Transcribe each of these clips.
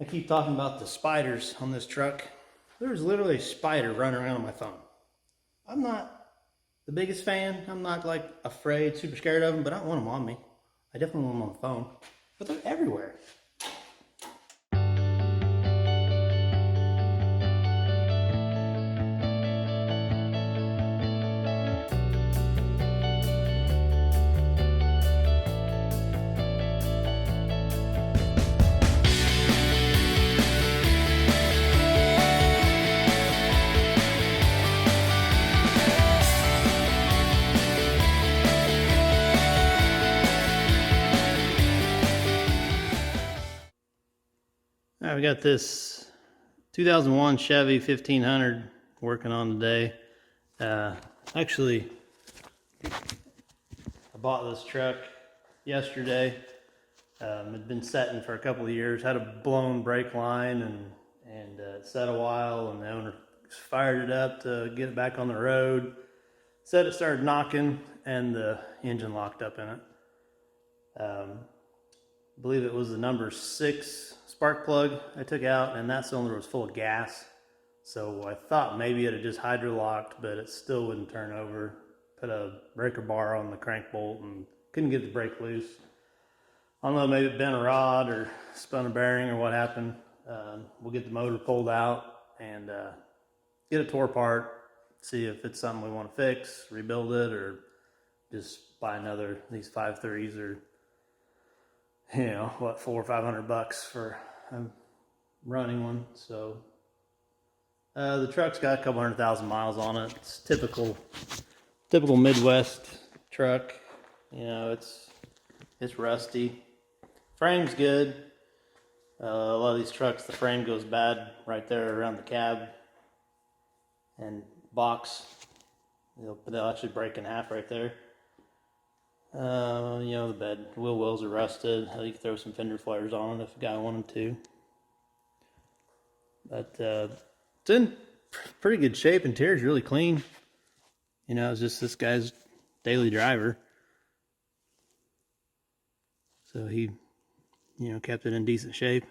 I keep talking about the spiders on this truck. There's literally a spider running around on my phone. I'm not the biggest fan. I'm not like afraid, super scared of them, but I don't want them on me. I definitely want them on the phone, but they're everywhere. All right, we got this 2001 Chevy 1500 working on today. Actually, I bought this truck yesterday. It'd been setting for a couple of years, had a blown brake line and it set a while, and the owner fired it up to get it back on the road. Said it started knocking and the engine locked up in it. I believe it was the number 6 spark plug I took out, and that cylinder was full of gas. So I thought maybe it had just hydrolocked, but it still wouldn't turn over. Put a breaker bar on the crank bolt and couldn't get the brake loose. I don't know, maybe it bent a rod or spun a bearing or what happened. We'll get the motor pulled out and get it tore apart, see if it's something we want to fix, rebuild it, or just buy another, these 5.3s or, you know, what, $400 or $500 for a running one. So the truck's got a couple 100,000 miles on it. It's typical Midwest truck. You know, it's rusty. Frame's good. A lot of these trucks, the frame goes bad right there around the cab and box. They'll actually break in half right there. You know, the wheel wells are rusted. You can throw some fender flares on it if a guy wanted to. But it's in pretty good shape. Interior's really clean. You know, it's just this guy's daily driver. So he, you know, kept it in decent shape.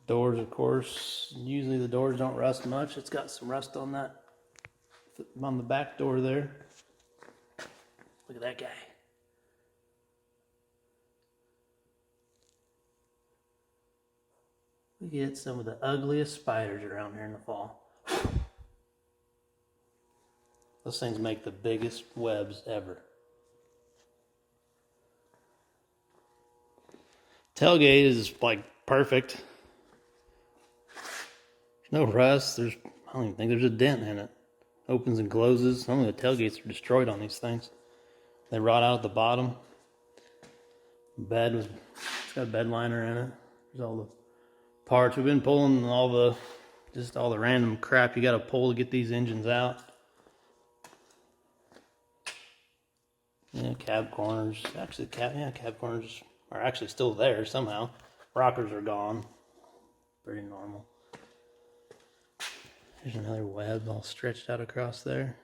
Doors, of course, usually the doors don't rust much. It's got some rust on that, on the back door there. Look at that guy. We get some of the ugliest spiders around here in the fall. Those things make the biggest webs ever. Tailgate is like perfect. There's no rust. I don't even think there's a dent in it. Opens and closes. Some of the tailgates are destroyed on these things. They rot out at the bottom. It's got a bed liner in it. There's all the parts. We've been pulling all the random crap you got to pull to get these engines out. Yeah, cab corners. Actually, cab corners are actually still there somehow. Rockers are gone. Pretty normal. There's another web all stretched out across there.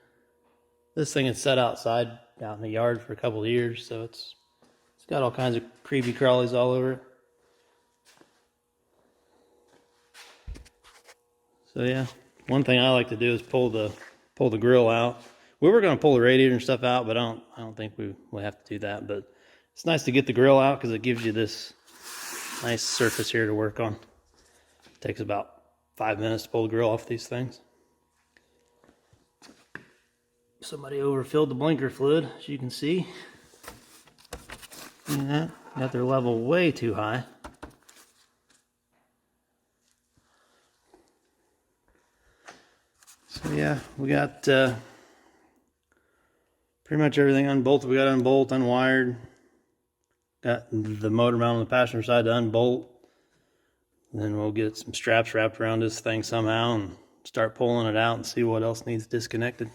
This thing is set outside out in the yard for a couple of years, so it's got all kinds of creepy crawlies all over it. So yeah, one thing I like to do is pull the grill out. We were going to pull the radiator and stuff out, but I don't think we'll have to do that. But it's nice to get the grill out because it gives you this nice surface here to work on. It takes about 5 minutes to pull the grill off these things. Somebody overfilled the blinker fluid, as you can see. Look at that. Got their level way too high. So yeah, we got pretty much everything unbolted. We got unbolt, unwired. Got the motor mount on the passenger side to unbolt. Then we'll get some straps wrapped around this thing somehow and start pulling it out and see what else needs disconnected.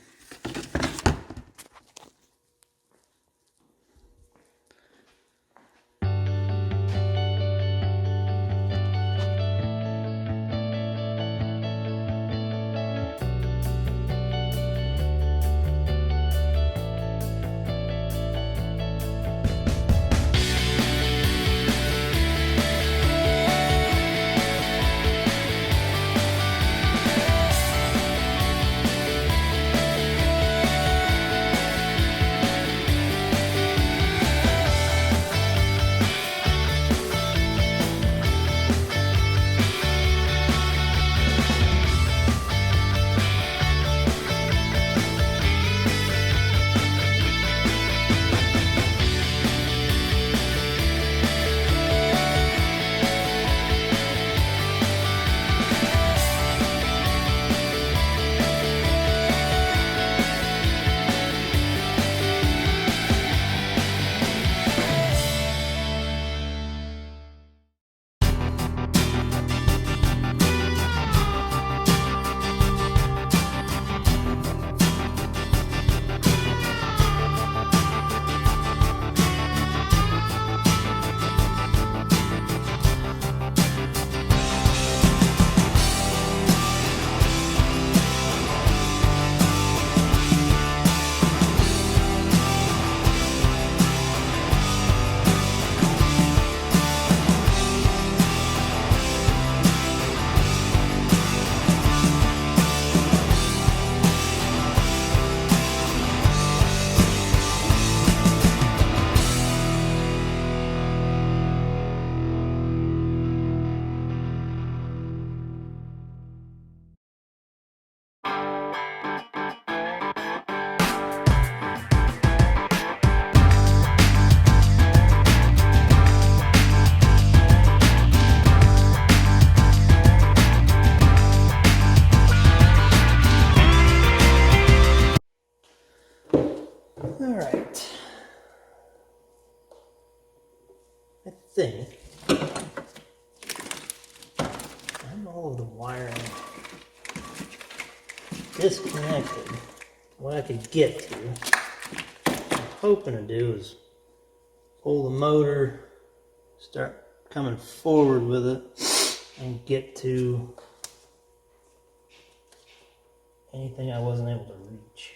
think I have all of the wiring disconnected. What I could get to, what I'm hoping to do is pull the motor, start coming forward with it, and get to anything I wasn't able to reach.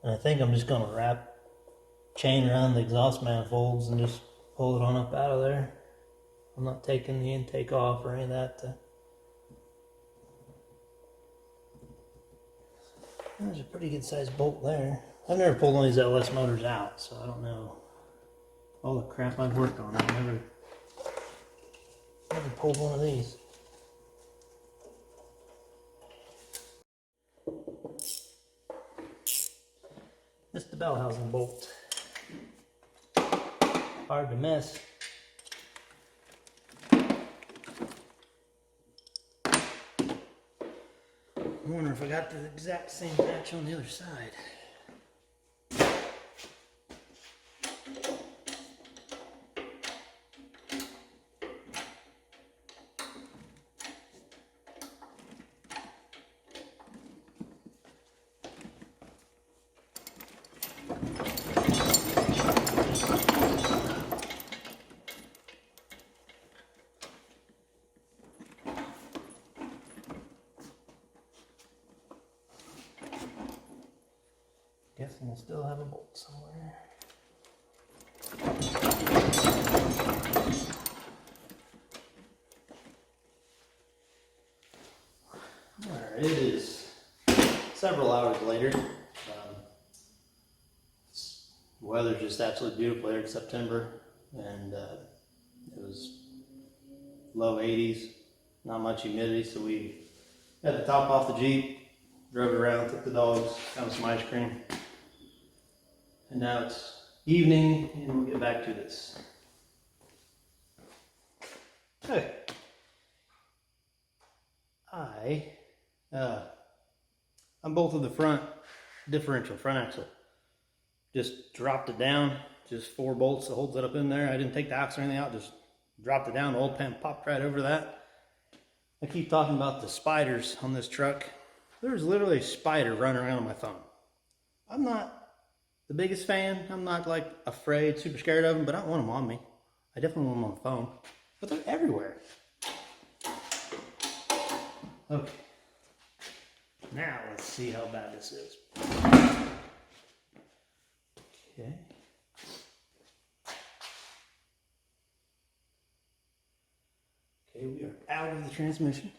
And I think I'm just going to wrap chain around the exhaust manifolds and just pull it on up out of there. I'm not taking the intake off or any of that. There's a pretty good sized bolt there. I've never pulled one of these LS motors out, so I don't know all the crap I've worked on. I've never pulled one of these. Missed the bell housing bolt. Hard to miss. I wonder if I got the exact same patch on the other side. Guessing I still have a bolt somewhere. Alright, it is several hours later. The weather's just absolutely beautiful here in September, and it was low 80s, not much humidity, so we got the top off the Jeep, drove it around, took the dogs, found some ice cream. And now it's evening, and we'll get back to this. Okay. I unbolted the front differential, front axle. Just dropped it down, just 4 bolts that holds it up in there. I didn't take the axle or anything out, just dropped it down. The old pan popped right over that. I keep talking about the spiders on this truck. There's literally a spider running around on my phone. I'm not the biggest fan. I'm not like afraid, super scared of them, but I don't want them on me. I definitely want them on the phone, but they're everywhere. Okay. Now let's see how bad this is. Okay. Okay, we are out of the transmission.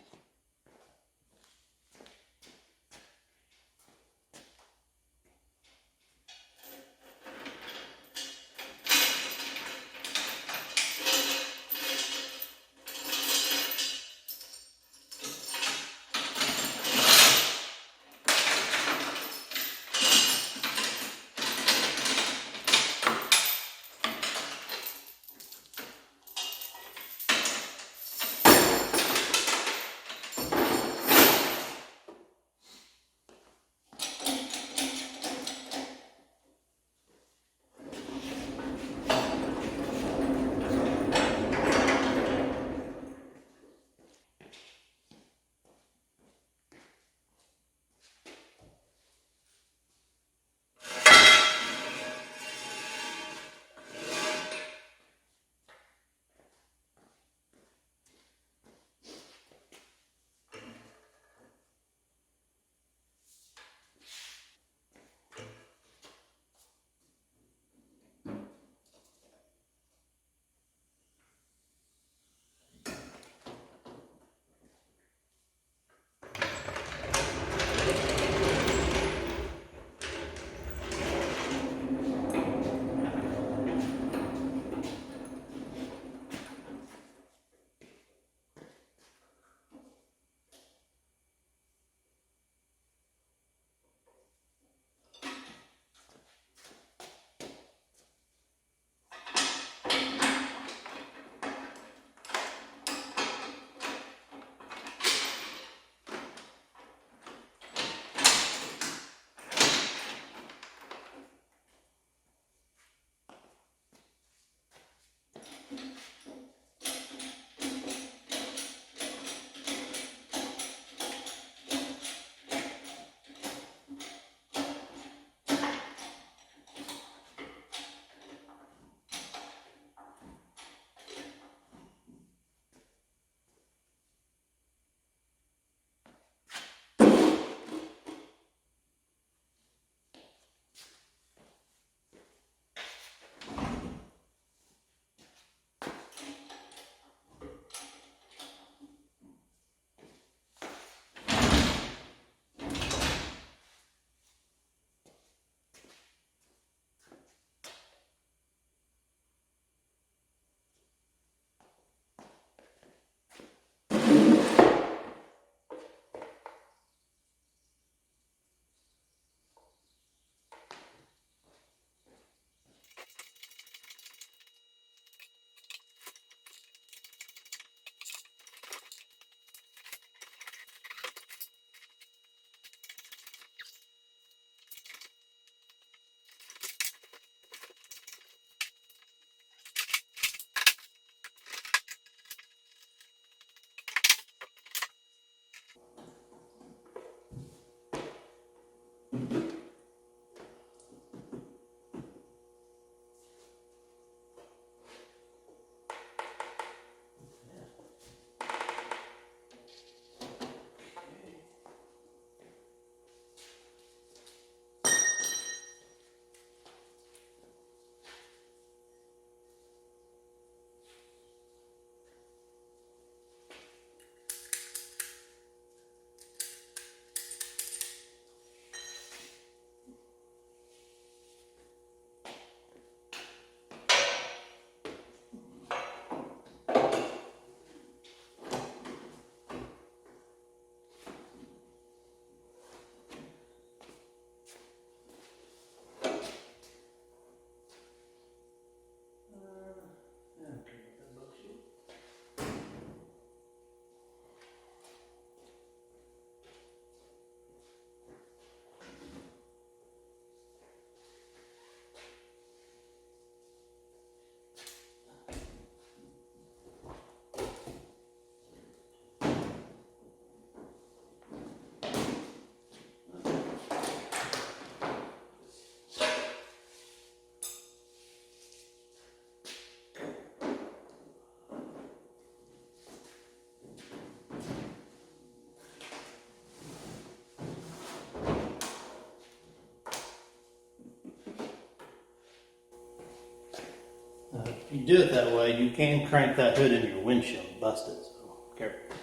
If you do it that way, you can crank that hood into your windshield and bust it, so careful.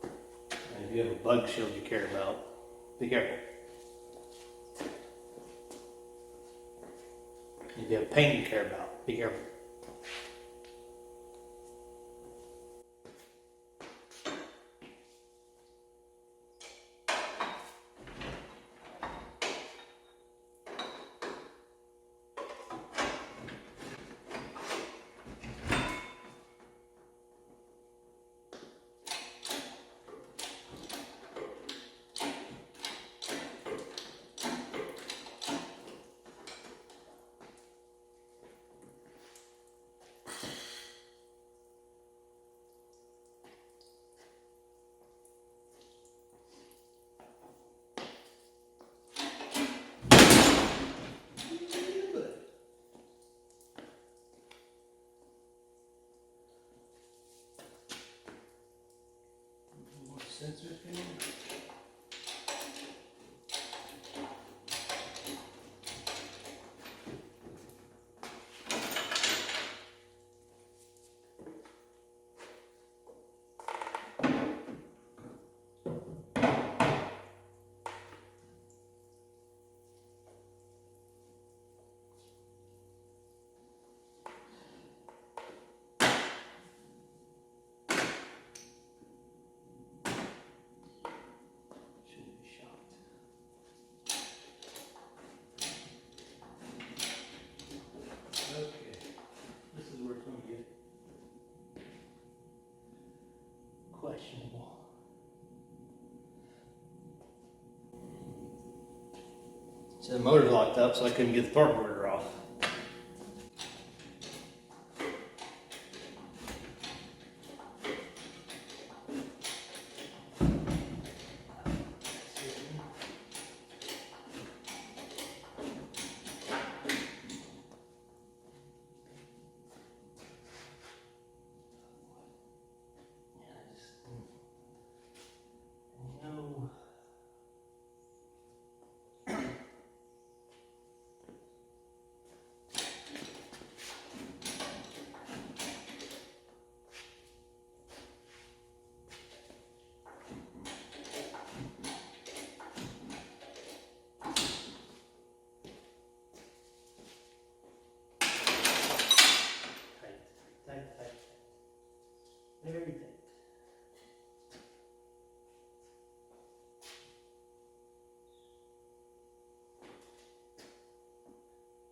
And if you have a bug shield you care about, be careful. If you have paint you care about, be careful. Sensors in there. Shouldn't be shocked. Okay, this is where it's going to get questionable. So the motor's locked up, so I couldn't get the torque converter off. Very tight.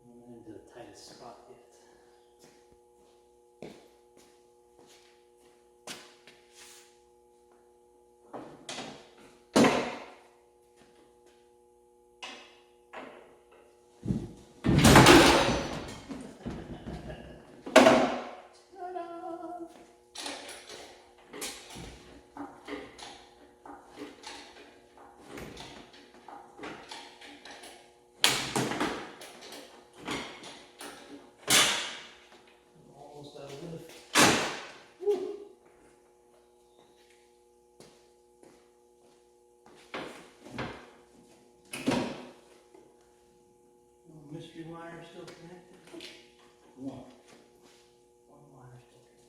I'm not into the tightest spot yet. wire still connected? One. One wire still connected.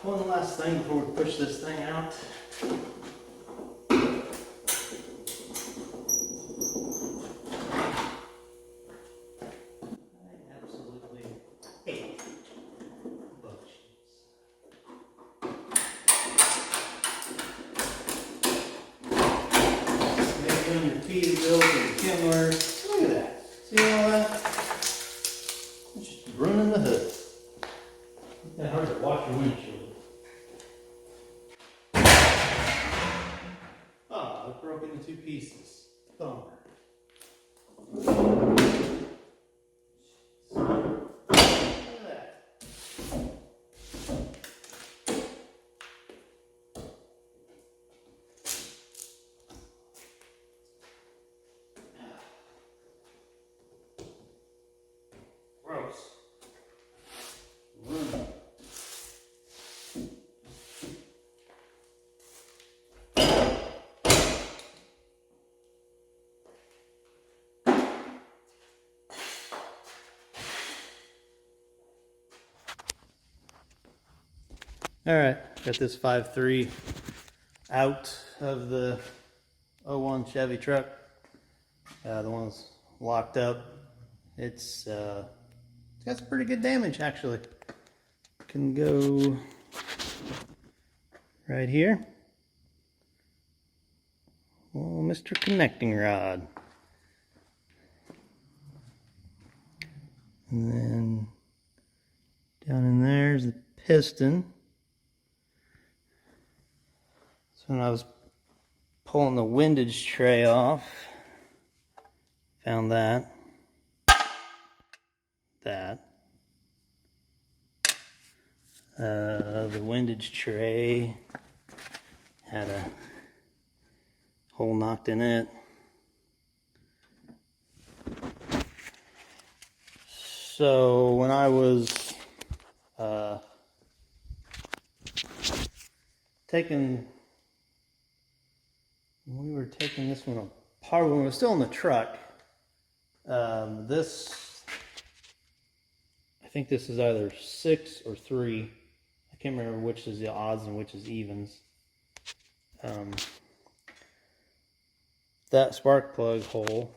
One last thing before we push this thing out. I absolutely hate bug sheets. Maybe on your Peterbilt or your Kenworth. Look at that. See all that? It's just ruining the hood. It's that hard to wash your windshield. Oh, it broke into 2 pieces. Bummer. Look at that. Gross. All right, got this 5.3 out of the '01 Chevy truck. The one's locked up. It's got some pretty good damage actually. Can go right here. Oh, Mr. Connecting Rod. And then down in there's the piston. So when I was pulling the windage tray off, found that. The windage tray had a hole knocked in it. So when I was we were taking this one apart when it was still in the truck. I think this is either 6 or 3. I can't remember which is the odds and which is evens. That spark plug hole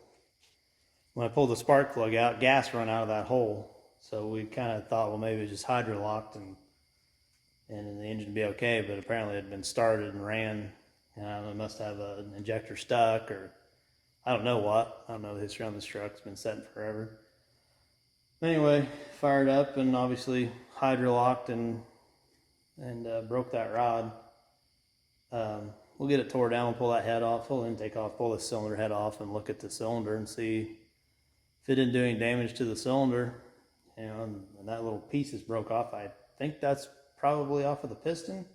when I pulled the spark plug out, gas run out of that hole. So we kind of thought, well, maybe it was just hydrolocked and the engine would be okay. But apparently it had been started and ran. It must have an injector stuck, or I don't know what. I don't know the history on this truck. It's been sitting forever. Anyway, fired up and obviously hydrolocked and broke that rod. We'll get it tore down, we'll pull that head off, pull the intake off, pull the cylinder head off, and look at the cylinder and see if it didn't do any damage to the cylinder. And that little piece is broke off. I think that's probably off of the piston.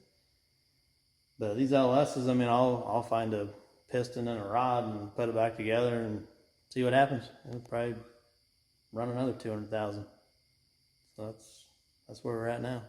But these LSs, I mean, I'll find a piston and a rod and put it back together and see what happens. It'll probably run another 200,000. So that's where we're at now.